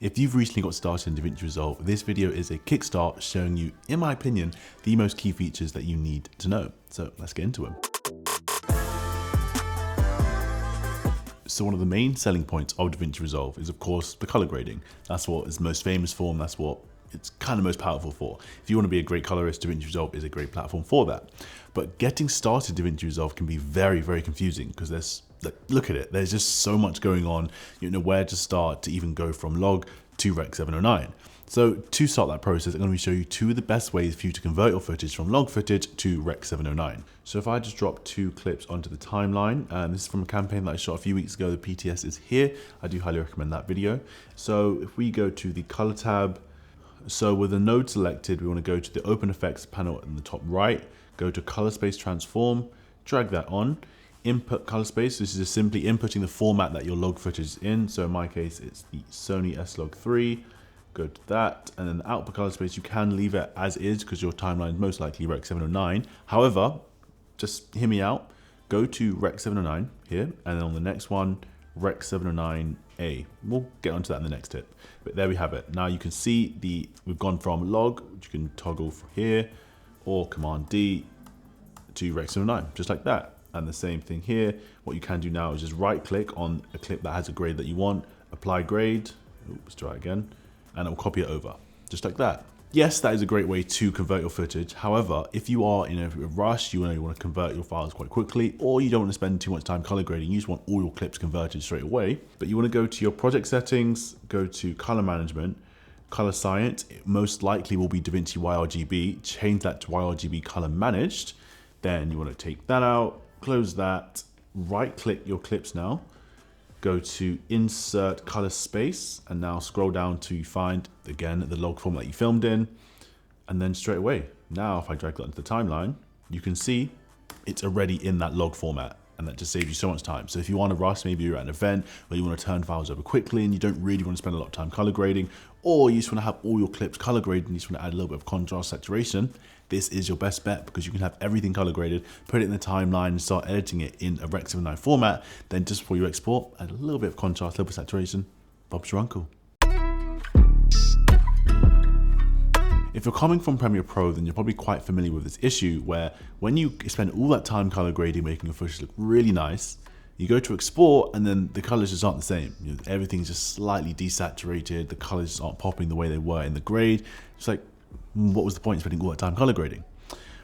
If you've recently got started in DaVinci Resolve, this video is a kickstart showing you, in my opinion, the most key features that you need to know. So let's get into them. So one of the main selling points of DaVinci Resolve is, of course, the color grading. That's what it's most famous for, and that's what it's kind of most powerful for. If you want to be a great colorist, DaVinci Resolve is a great platform for that. But getting started DaVinci Resolve can be very, very confusing because look at it, there's just so much going on. You don't know where to start to even go from log to Rec 709. So to start that process, I'm going to show you two of the best ways for you to convert your footage from log footage to Rec 709. So if I just drop two clips onto the timeline, and this is from a campaign that I shot a few weeks ago, the PTS is here. I do highly recommend that video. So if we go to the color tab, so with the node selected, we want to go to the open effects panel in the top right, go to color space transform, drag that on, input color space. This is just simply inputting the format that your log footage is in. So in my case, it's the Sony FX3 RIG. Go to that, and then the output color space, you can leave it as is because your timeline is most likely Rec 709. However, just hear me out. Go to Rec 709 here, and then on the next one, Rec 709A. We'll get onto that in the next tip. But there we have it. Now you can see we've gone from log, which you can toggle from here, or Command D to Rec 709, just like that. And the same thing here. What you can do now is just right click on a clip that has a grade that you want, apply grade. Let's try it again. And it will copy it over, just like that. Yes, that is a great way to convert your footage. However, if you are in a rush, you want to convert your files quite quickly, or you don't want to spend too much time color grading, you just want all your clips converted straight away, but you want to go to your project settings, go to color management, color science, it most likely will be DaVinci YRGB, change that to YRGB color managed. Then you want to take that out, close that, right click your clips now, go to insert color space, and now scroll down to find, again, the log format that you filmed in, and then straight away. Now, if I drag that into the timeline, you can see it's already in that log format, and that just saves you so much time. So if you want to rush, maybe you're at an event where you want to turn files over quickly and you don't really want to spend a lot of time color grading, or you just want to have all your clips color graded and you just want to add a little bit of contrast saturation, this is your best bet because you can have everything color graded, put it in the timeline and start editing it in a Rec 709 format. Then just before you export, add a little bit of contrast, a little bit of saturation. Bob's your uncle. If you're coming from Premiere Pro, then you're probably quite familiar with this issue where when you spend all that time color grading, making your footage look really nice, you go to export and then the colors just aren't the same. Everything's just slightly desaturated. The colors just aren't popping the way they were in the grade. It's like, what was the point of spending all that time color grading?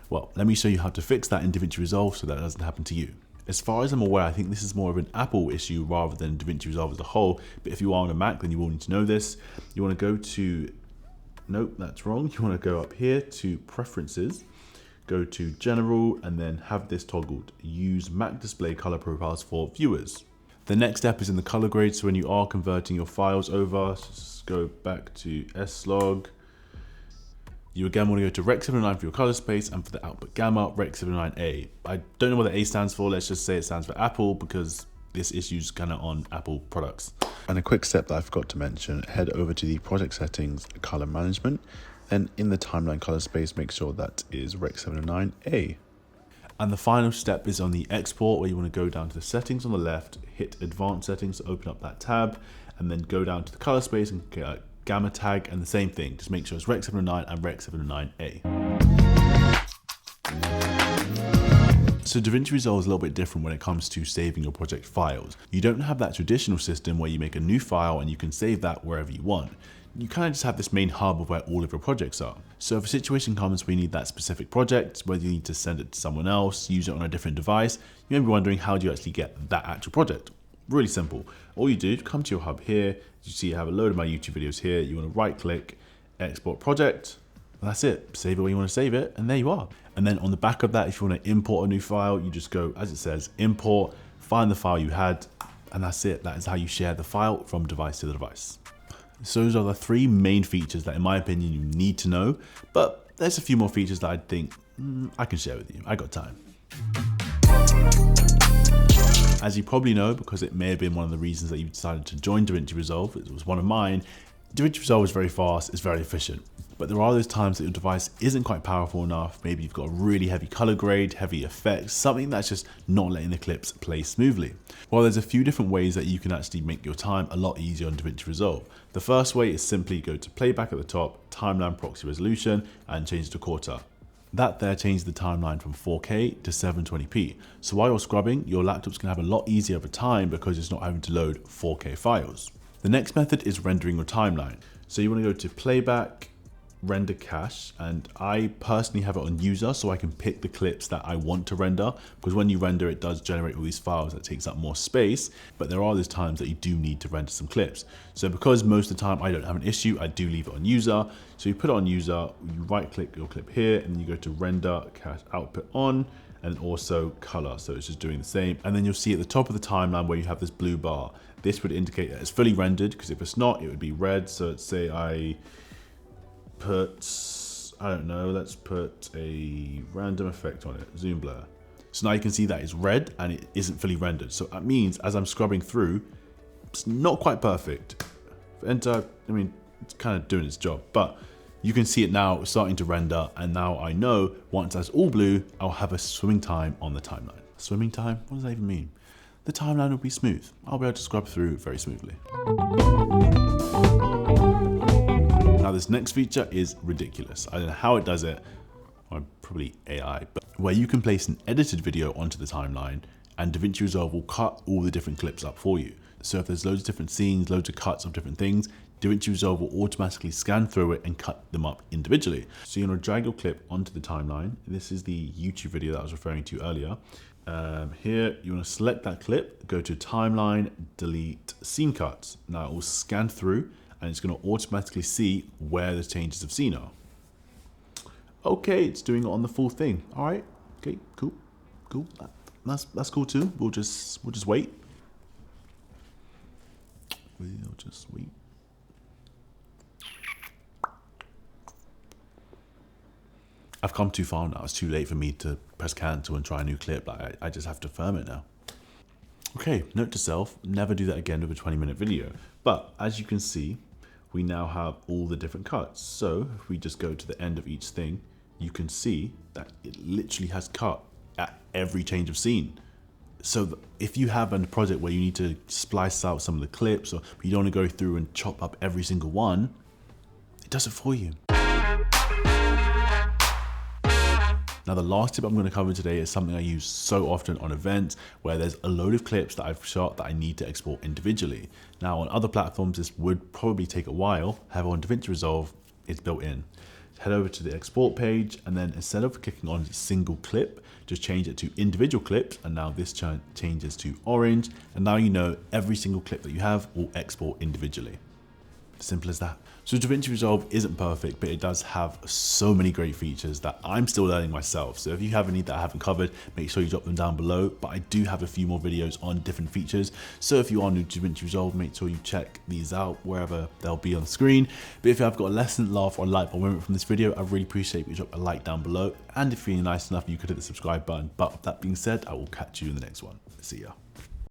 Well, let me show you how to fix that in DaVinci Resolve so that doesn't happen to you. As far as I'm aware, I think this is more of an Apple issue rather than DaVinci Resolve as a whole. But if you are on a Mac, then you will need to know this. You want to go to, nope, that's wrong. You want to go up here to Preferences, go to General, and then have this toggled, Use Mac Display Color Profiles for Viewers. The next step is in the color grade. So when you are converting your files over, so just go back to S-Log. You again want to go to Rec 709 for your color space, and for the output gamma, Rec 709A. I don't know what the A stands for. Let's just say it stands for Apple because this issue is kind of on Apple products. And a quick step that I forgot to mention, head over to the project settings, color management, and in the timeline color space, make sure that is Rec 709A. And the final step is on the export, where you want to go down to the settings on the left, hit advanced settings to open up that tab, and then go down to the color space and gamma tag, and the same thing, just make sure it's Rec 709 and Rec 709A. So DaVinci Resolve is a little bit different when it comes to saving your project files. You don't have that traditional system where you make a new file and you can save that wherever you want. You kind of just have this main hub of where all of your projects are. So if a situation comes where you need that specific project, whether you need to send it to someone else, use it on a different device, you may be wondering, how do you actually get that actual project? Really simple. All you do, come to your hub here. You see I have a load of my YouTube videos here. You want to right click, export project. And that's it. Save it where you want to save it, and there you are. And then on the back of that, if you want to import a new file, you just go, as it says, import, find the file you had, and that's it. That is how you share the file from device to the device. So those are the three main features that, in my opinion, you need to know. But there's a few more features that I think I can share with you. I got time. As you probably know, because it may have been one of the reasons that you decided to join DaVinci Resolve, it was one of mine, DaVinci Resolve is very fast, it's very efficient. But there are those times that your device isn't quite powerful enough. Maybe you've got a really heavy color grade, heavy effects, something that's just not letting the clips play smoothly. Well, there's a few different ways that you can actually make your time a lot easier on DaVinci Resolve. The first way is simply go to playback at the top, timeline proxy resolution, and change it to quarter. That there changes the timeline from 4K to 720p. So while you're scrubbing, your laptop's gonna have a lot easier over time because it's not having to load 4K files. The next method is rendering your timeline. So you wanna go to playback, render cache, and I personally have it on user so I can pick the clips that I want to render, because when you render it does generate all these files that takes up more space, but there are those times that you do need to render some clips. So because most of the time I don't have an issue, I do leave it on user. So you put it on user, you right click your clip here, and you go to render cache output on, and also color, so it's just doing the same. And then you'll see at the top of the timeline where you have this blue bar. This would indicate that it's fully rendered, because if it's not, it would be red. So let's say I don't know, let's put a random effect on it, zoom blur. So now you can see that it's red and it isn't fully rendered. So that means as I'm scrubbing through, it's not quite perfect. Enter, I mean, it's kind of doing its job, but you can see it now starting to render. And now I know once that's all blue, I'll have a swimming time on the timeline. Swimming time? What does that even mean? The timeline will be smooth. I'll be able to scrub through very smoothly. Now this next feature is ridiculous. I don't know how it does it, or probably AI, but where you can place an edited video onto the timeline and DaVinci Resolve will cut all the different clips up for you. So if there's loads of different scenes, loads of cuts of different things, DaVinci Resolve will automatically scan through it and cut them up individually. So you're gonna drag your clip onto the timeline. This is the YouTube video that I was referring to earlier. Here, you wanna select that clip, go to timeline, delete scene cuts. Now it will scan through and it's going to automatically see where the changes of scene are. Okay, it's doing it on the full thing. All right, okay, cool. That's cool too. We'll just wait. We'll just wait. I've come too far now. It's too late for me to press cancel and try a new clip. Like I just have to firm it now. Okay, note to self, never do that again with a 20-minute video. But as you can see, we now have all the different cuts. So if we just go to the end of each thing, you can see that it literally has cut at every change of scene. So if you have a project where you need to splice out some of the clips, or you don't want to go through and chop up every single one, it does it for you. Now the last tip I'm going to cover today is something I use so often on events where there's a load of clips that I've shot that I need to export individually. Now on other platforms this would probably take a while, however on DaVinci Resolve it's built in. Head over to the export page and then instead of clicking on single clip, just change it to individual clips, and now this changes to orange, and now you know every single clip that you have will export individually. Simple as that. So DaVinci Resolve isn't perfect, but it does have so many great features that I'm still learning myself. So if you have any that I haven't covered, make sure you drop them down below. But I do have a few more videos on different features. So if you are new to DaVinci Resolve, make sure you check these out wherever they'll be on the screen. But if you have got a lesson, laugh, or like or moment from this video, I really appreciate you drop a like down below. And if you're nice enough, you could hit the subscribe button. But that being said, I will catch you in the next one. See ya.